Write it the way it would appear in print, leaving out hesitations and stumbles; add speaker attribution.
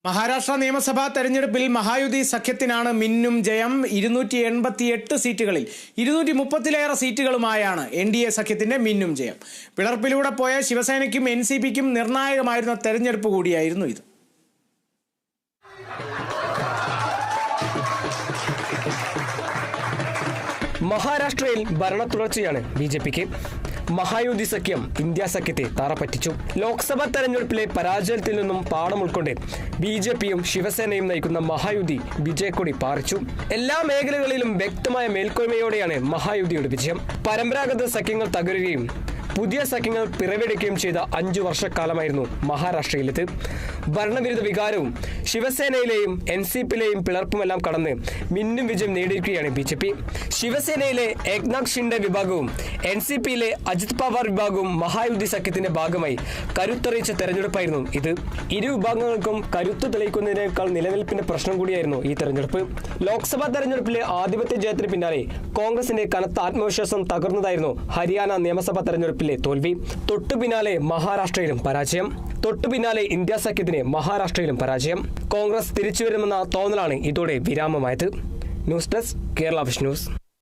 Speaker 1: മഹാരാഷ്ട്ര നിയമസഭാ തെരഞ്ഞെടുപ്പിൽ മഹായുതി സഖ്യത്തിനാണ് മിന്നും ജയം. 288 സീറ്റുകളിൽ 230-ലേറെ സീറ്റുകളുമായാണ് NDA സഖ്യത്തിന്റെ മിന്നും ജയം. പിളർപ്പിലൂടെ പോയ ശിവസേനയ്ക്കും NCPക്കും നിർണായകമായിരുന്ന തെരഞ്ഞെടുപ്പ് കൂടിയായിരുന്നു ഇത്.
Speaker 2: മഹാരാഷ്ട്രയിൽ ഭരണ തുടർച്ചയാണ് BJPക്ക്. മഹായുതി സഖ്യം ഇന്ത്യ സഖ്യത്തെ തറപ്പറ്റിച്ചു. ലോക്സഭാ തെരഞ്ഞെടുപ്പിലെ പരാജയത്തിൽ നിന്നും പാഠം ഉൾക്കൊണ്ട് BJPയും ശിവസേനയും നയിക്കുന്ന മഹായുതി വിജയക്കൊടി പാറിച്ചു. എല്ലാ മേഖലകളിലും വ്യക്തമായ മേൽക്കോയ്മയോടെയാണ് മഹായുതിയുടെ വിജയം. പരമ്പരാഗത സഖ്യങ്ങൾ തകരുകയും പുതിയ സഖ്യങ്ങൾ പിറവിയെടുക്കുകയും ചെയ്ത 5 വർഷക്കാലമായിരുന്നു മഹാരാഷ്ട്രയിലേത്. ഭരണവിരുദ്ധ വികാരവും ശിവസേനയിലെയും NCPയിലെയും പിളർപ്പുമെല്ലാം കടന്ന് മിന്നും വിജയം നേടിയിരിക്കുകയാണ് BJP. ശിവസേനയിലെ ഏക്നാഥ് ഷിൻഡെ വിഭാഗവും NCPയിലെ അജിത് പവാർ വിഭാഗവും മഹായുതി സഖ്യത്തിന്റെ ഭാഗമായി കരുത്തറിയിച്ച തെരഞ്ഞെടുപ്പായിരുന്നു ഇത്. ഇരു വിഭാഗങ്ങൾക്കും കരുത്ത് തെളിയിക്കുന്നതിനേക്കാൾ നിലനിൽപ്പിന്റെ പ്രശ്നം കൂടിയായിരുന്നു ഈ തെരഞ്ഞെടുപ്പ്. ലോക്സഭാ തെരഞ്ഞെടുപ്പിലെ ആധിപത്യ ജയത്തിന് പിന്നാലെ കോൺഗ്രസിന്റെ കനത്ത ആത്മവിശ്വാസം തകർന്നതായിരുന്നു ഹരിയാന നിയമസഭാ തെരഞ്ഞെടുപ്പിലെ തോൽവി. തൊട്ടു പിന്നാലെ മഹാരാഷ്ട്രയിലും പരാജയം. തൊട്ടു പിന്നാലെ ഇന്ത്യ സഖ്യത്തിന് മഹാരാഷ്ട്രയിലും പരാജയം. കോൺഗ്രസ് തിരിച്ചുവരുമെന്ന തോന്നലാണ് ഇതോടെ വിരാമമായത്. News desk Kerala Vision news.